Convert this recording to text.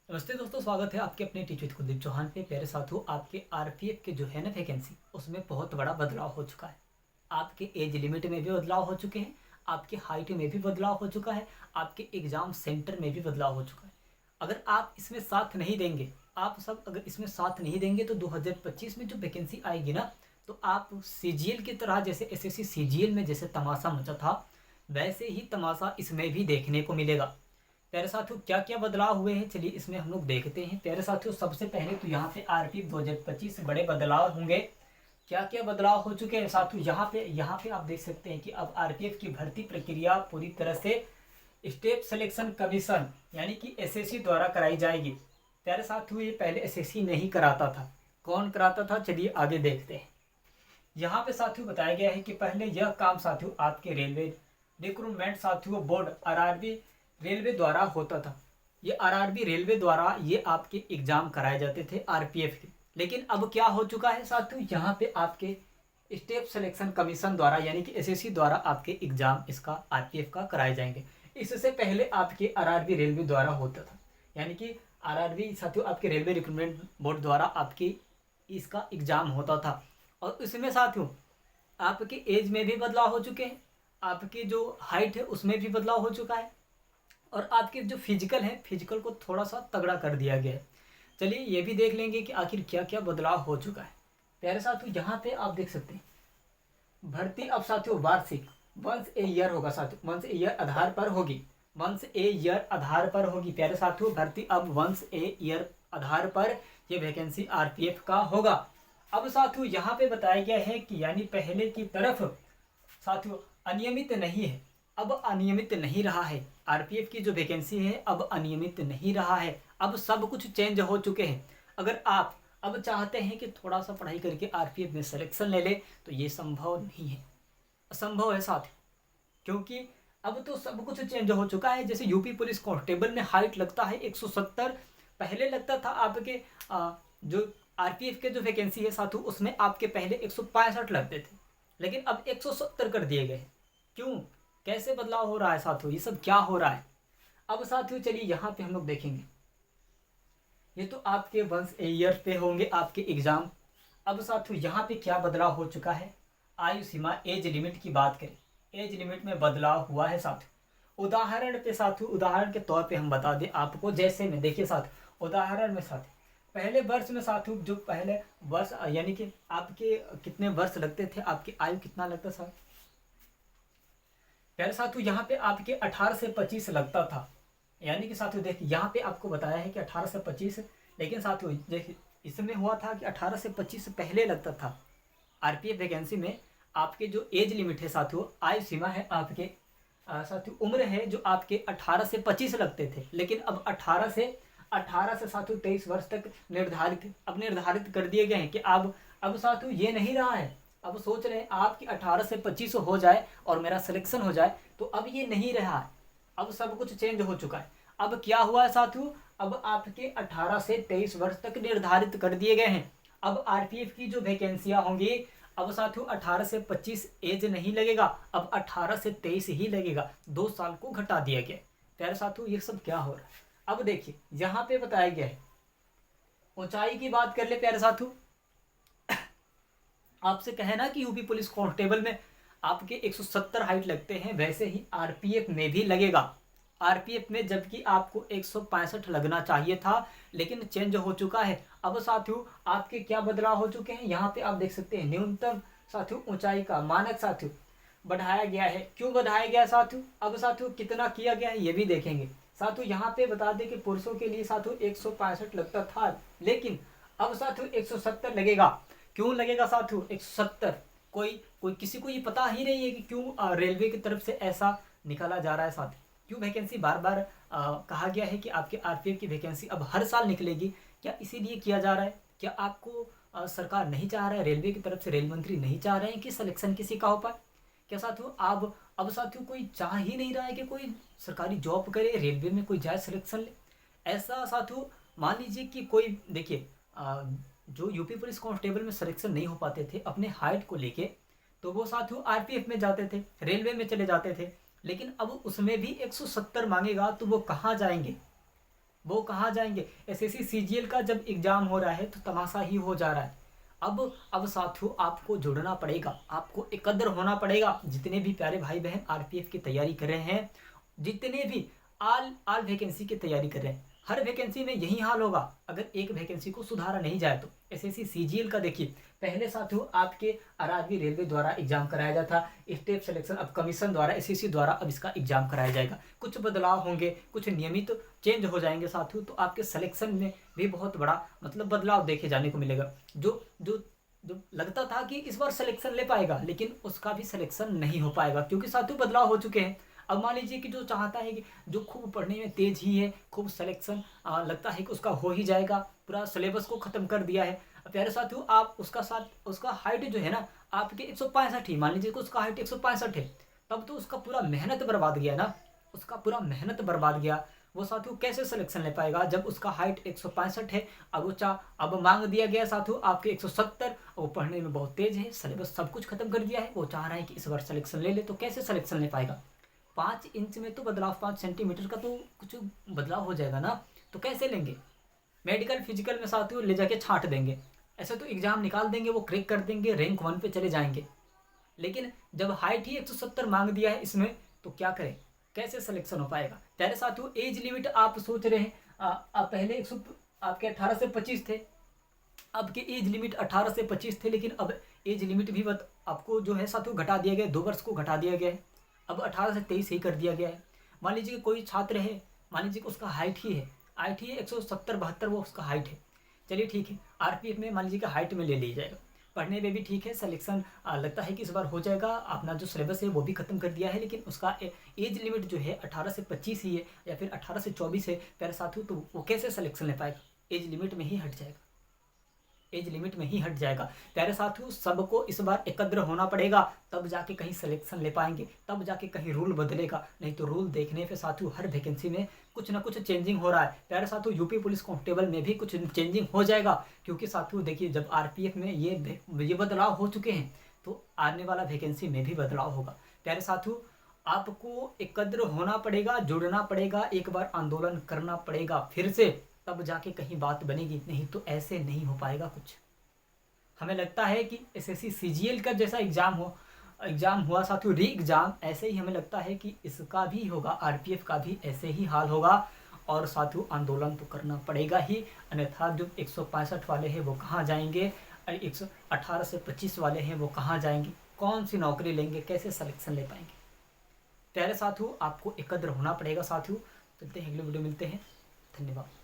नमस्ते दोस्तों, स्वागत है आपके अपने टीचर कुलदीप चौहान पे। प्यारे साथियों, आपके आरपीएफ के जो है ना वैकेंसी, उसमें बहुत बड़ा बदलाव हो चुका है। आपके एज लिमिट में भी बदलाव हो चुके हैं, आपके हाइट में भी बदलाव हो चुका है, आपके एग्जाम सेंटर में भी बदलाव हो चुका है। अगर आप इसमें साथ नहीं देंगे, आप सब अगर इसमें साथ नहीं देंगे तो 2025 में जो वैकेंसी आएगी ना, तो आप सीजीएल की तरह, जैसे एसएससी सीजीएल में जैसे तमाशा मचा था, वैसे ही तमाशा इसमें भी देखने को मिलेगा। प्यारे साथियों, क्या क्या बदलाव हुए हैं, चलिए इसमें हम लोग देखते हैं। प्यारे साथियों, सबसे पहले तो यहाँ पे आरपीएफ 2025 से बड़े बदलाव होंगे। क्या क्या बदलाव हो चुके हैं साथियों, यहाँ पे आप देख सकते हैं कि अब आरपीएफ की भर्ती प्रक्रिया पूरी तरह से स्टेट सिलेक्शन कमीशन यानी कि एसएससी द्वारा कराई जाएगी। प्यारे साथियों, ये पहले एसएससी नहीं कराता था। कौन कराता था, चलिए आगे देखते हैं। यहाँ पे साथियों बताया गया है कि पहले यह काम साथियों आपके रेलवे रिक्रूटमेंट साथियों बोर्ड आरआरबी रेलवे द्वारा होता था। ये आरआरबी रेलवे द्वारा ये आपके एग्जाम कराए जाते थे आरपीएफ के। लेकिन अब क्या हो चुका है साथियों, यहाँ पे आपके स्टेट सिलेक्शन कमीशन द्वारा यानी कि एसएससी द्वारा आपके एग्जाम इसका आरपीएफ का कराए जाएंगे। इससे पहले आपके आरआरबी रेलवे द्वारा होता था, यानी कि आरआरबी साथियों आपके रेलवे रिक्रूटमेंट बोर्ड द्वारा आपके इसका एग्जाम होता था। और इसमें साथियों आपके एज में भी बदलाव हो चुके हैं, आपकी जो हाइट है उसमें भी बदलाव हो चुका है, और आपके जो फिजिकल है, फिजिकल को थोड़ा सा तगड़ा कर दिया गया है। चलिए ये भी देख लेंगे कि आखिर क्या क्या बदलाव हो चुका है। प्यारे साथियों, यहाँ पे आप देख सकते हैं भर्ती अब साथियों वार्षिक वंस ए ईयर होगा साथियों, वंस ए ईयर आधार पर होगी। वंस ए ईयर आधार पर होगी प्यारे साथियों, भर्ती अब वंस ए ईयर आधार पर ये वैकेंसी आरपीएफ का होगा। अब साथियों यहाँ पे बताया गया है कि यानी पहले की तरफ साथियों अनियमित नहीं है, अब अनियमित नहीं रहा है। आरपीएफ की जो वैकेंसी है अब अनियमित नहीं रहा है, अब सब कुछ चेंज हो चुके हैं। अगर आप अब चाहते हैं कि थोड़ा सा पढ़ाई करके आरपीएफ में सिलेक्शन ले ले, तो ये संभव नहीं है, असंभव है साथियों। क्योंकि अब तो सब कुछ चेंज हो चुका है। जैसे यूपी पुलिस कांस्टेबल में हाइट लगता है 170, पहले लगता था आपके जो आरपीएफ के जो वैकेंसी है साथियों उसमें आपके पहले 165 लगते थे, लेकिन अब 170 कर दिए गए। क्यों, कैसे बदलाव हो रहा है साथियों, ये सब क्या हो रहा है। अब साथियों चलिए यहाँ पे हम लोग देखेंगे, ये तो आपके वंस ए ईयर पे होंगे आपके एग्जाम। अब साथियों यहाँ पे क्या बदलाव हो चुका है, आयु सीमा एज लिमिट की बात करें, एज लिमिट में बदलाव हुआ है साथियों। उदाहरण पे साथियों, उदाहरण के तौर पे हम बता दें आपको, जैसे में देखिए साथियों, उदाहरण में साथियों पहले वर्ष में साथियों, जो पहले वर्ष यानी कि आपके कितने वर्ष लगते थे, आपकी आयु कितना लगता था प्यारे साथियों, यहाँ पे आपके 18 से 25 लगता था। यानी कि साथियों देखिए यहाँ पे आपको बताया है कि 18 से 25, लेकिन साथियों देखिए इसमें हुआ था कि 18 से 25 से पहले लगता था। आरपीएफ वैकेंसी में आपके जो एज लिमिट है साथियों, आयु सीमा है आपके साथियों उम्र है जो आपके 18 से 25 लगते थे, लेकिन अब 18 से साथियों 23 वर्ष तक निर्धारित कर दिए गए हैं कि अब साथियों ये नहीं रहा है। अब सोच रहे हैं आप कि 18 से 25 हो जाए और मेरा सिलेक्शन हो जाए, तो अब ये नहीं रहा है, अब सब कुछ चेंज हो चुका है। अब क्या हुआ है साथियों, अब आपके 18 से 23 वर्ष तक निर्धारित कर दिए गए हैं। अब आरपीएफ की जो वैकेंसियां होंगी, अब साथियों 18 से 25 एज नहीं लगेगा, अब 18 से 23 ही लगेगा, 2 साल को घटा दिया गया। प्यारे साथियों ये सब क्या हो रहा है, अब देखिए यहाँ पे बताया गया है। ऊंचाई की बात कर ले प्यारे साथियों, आपसे कहे ना कि यूपी पुलिस कांस्टेबल में आपके 170 हाइट लगते हैं, वैसे ही आरपीएफ में भी लगेगा। आरपीएफ में जबकि आपको 165 लगना चाहिए था, लेकिन चेंज हो चुका है। अब साथियों आपके क्या बदलाव हो चुके हैं, यहाँ पे आप देख सकते हैं न्यूनतम साथियों ऊंचाई का मानक साथियों बढ़ाया गया है। क्यों बढ़ाया गया साथियों, अब साथियों कितना किया गया है ये भी देखेंगे। साथियों यहाँ पे बता दें कि पुरुषों के लिए साथियों 165 लगता था, लेकिन अब साथियों 170 लगेगा। क्यों लगेगा साथियों 170, कोई किसी को ये पता ही नहीं है कि क्यों रेलवे की तरफ से ऐसा निकाला जा रहा है साथियों। क्यों वैकेंसी बार बार कहा गया है कि आपके आरपीएफ की वैकेंसी अब हर साल निकलेगी, क्या इसीलिए किया जा रहा है? क्या आपको सरकार नहीं चाह रहा है, रेलवे की तरफ से रेल मंत्री नहीं चाह रहे हैं कि सिलेक्शन किसी का हो पाए? क्या साथियों अब साथियों कोई चाह ही नहीं रहा है कि कोई सरकारी जॉब करे, रेलवे में कोई जाए सिलेक्शन ले? ऐसा साथियों मान लीजिए कि कोई देखिए जो यूपी पुलिस कांस्टेबल में सिलेक्शन नहीं हो पाते थे अपने हाइट को लेके, तो वो साथियों आरपीएफ में जाते थे, रेलवे में चले जाते थे। लेकिन अब उसमें भी 170 मांगेगा तो वो कहाँ जाएंगे, वो कहाँ जाएंगे? एसएससी सीजीएल का जब एग्ज़ाम हो रहा है तो तमाशा ही हो जा रहा है। अब साथियों आपको जुड़ना पड़ेगा, आपको एकत्र होना पड़ेगा। जितने भी प्यारे भाई बहन आरपीएफ की तैयारी कर रहे हैं, जितने भी आल वैकेंसी की तैयारी कर रहे हैं, हर वैकेंसी में यही हाल होगा अगर एक वैकेंसी को सुधारा नहीं जाए तो। एसएससी सीजीएल का देखिए, पहले साथियों आपके आरआरबी रेलवे द्वारा एग्जाम कराया जाता, स्टेप सिलेक्शन अब कमीशन द्वारा एसएससी द्वारा अब इसका एग्जाम कराया जाएगा। कुछ बदलाव होंगे, कुछ नियमित चेंज हो जाएंगे साथियों, तो आपके सिलेक्शन में भी बहुत बड़ा मतलब बदलाव देखे जाने को मिलेगा। जो जो जो लगता था कि इस बार सिलेक्शन ले पाएगा, लेकिन उसका भी सिलेक्शन नहीं हो पाएगा क्योंकि साथियों बदलाव हो चुके हैं। अब मान लीजिए कि जो चाहता है कि जो खूब पढ़ने में तेज ही है, खूब सिलेक्शन लगता है कि उसका हो ही जाएगा, पूरा सिलेबस को ख़त्म कर दिया है। अब प्यारे साथियों आप उसका हाइट जो है ना आपके 165 ही, मान लीजिए कि उसका हाइट 165 है, तब तो उसका पूरा मेहनत बर्बाद गया ना, उसका पूरा मेहनत बर्बाद गया। वो साथियों कैसे सिलेक्शन ले पाएगा जब उसका हाइट 165 है। अब मांग दिया गया साथियों आपके 170, वो पढ़ने में बहुत तेज है, सिलेबस सब कुछ खत्म कर दिया है, वो चाह रहा है कि इस बार सिलेक्शन ले ले, तो कैसे सिलेक्शन ले पाएगा? 5 इंच में तो बदलाव, 5 सेंटीमीटर का तो कुछ बदलाव हो जाएगा ना, तो कैसे लेंगे? मेडिकल फिजिकल में साथियों ले जाके छांट देंगे, ऐसे तो एग्जाम निकाल देंगे, वो क्रैक कर देंगे, रैंक 1 पे चले जाएंगे। लेकिन जब हाइट ही 170 मांग दिया है इसमें, तो क्या करें, कैसे सिलेक्शन हो पाएगा? पहले साथियों एज लिमिट आप सोच रहे हैं पहले 100 आपके 18 से 25 थे, अब के एज लिमिट 18 से 25 थे, लेकिन अब एज लिमिट भी आपको जो है साथियों घटा दिया गया है, 2 वर्ष को घटा दिया गया है, अब 18 से 23 ही कर दिया गया है। मान लीजिए कि कोई छात्र है, मान लीजिए कि उसका हाइट ही है 170-72, वो उसका हाइट है, चलिए ठीक है, आरपीएफ में मान लीजिए कि हाइट में ले लिया जाएगा, पढ़ने में भी ठीक है, सिलेक्शन लगता है कि इस बार हो जाएगा, अपना जो सिलेबस है वो भी खत्म कर दिया है, लेकिन उसका एज लिमिट जो है 18 से 25 ही है या फिर 18 से 24 है प्यारे साथियों, तो वो कैसे सिलेक्शन ले पाएगा? एज लिमिट में ही हट जाएगा, एज लिमिट में ही हट जाएगा। प्यारे साथियों सबको इस बार एकत्र होना पड़ेगा, तब जाके कहीं सिलेक्शन ले पाएंगे, तब जाके कहीं रूल बदलेगा, नहीं तो रूल देखने पे साथियों हर वैकेंसी में कुछ ना कुछ चेंजिंग हो रहा है। प्यारे साथियों यूपी पुलिस कांस्टेबल में भी कुछ चेंजिंग हो जाएगा, क्योंकि साथियों देखिए जब आरपीएफ में ये बदलाव हो चुके हैं, तो आने वाला वैकेंसी में भी बदलाव होगा। प्यारे साथियों आपको एकत्र होना पड़ेगा, जुड़ना पड़ेगा, एक बार आंदोलन करना पड़ेगा फिर से, तब जाके कहीं बात बनेगी, नहीं तो ऐसे नहीं हो पाएगा कुछ। हमें लगता है कि एसएससी सीजीएल का जैसा एग्ज़ाम हुआ साथियों, री एग्ज़ाम, ऐसे ही हमें लगता है कि इसका भी होगा, आरपीएफ का भी ऐसे ही हाल होगा। और साथियों आंदोलन तो करना पड़ेगा ही, अन्यथा जो 165 वाले हैं वो कहाँ जाएंगे, 118 से 25 वाले हैं वो कहाँ जाएंगे, कौन सी नौकरी लेंगे, कैसे सिलेक्शन ले पाएंगे? प्यारे साथियों आपको एकत्र होना पड़ेगा साथियों। चलते हैं, अगले वीडियो मिलते हैं, धन्यवाद।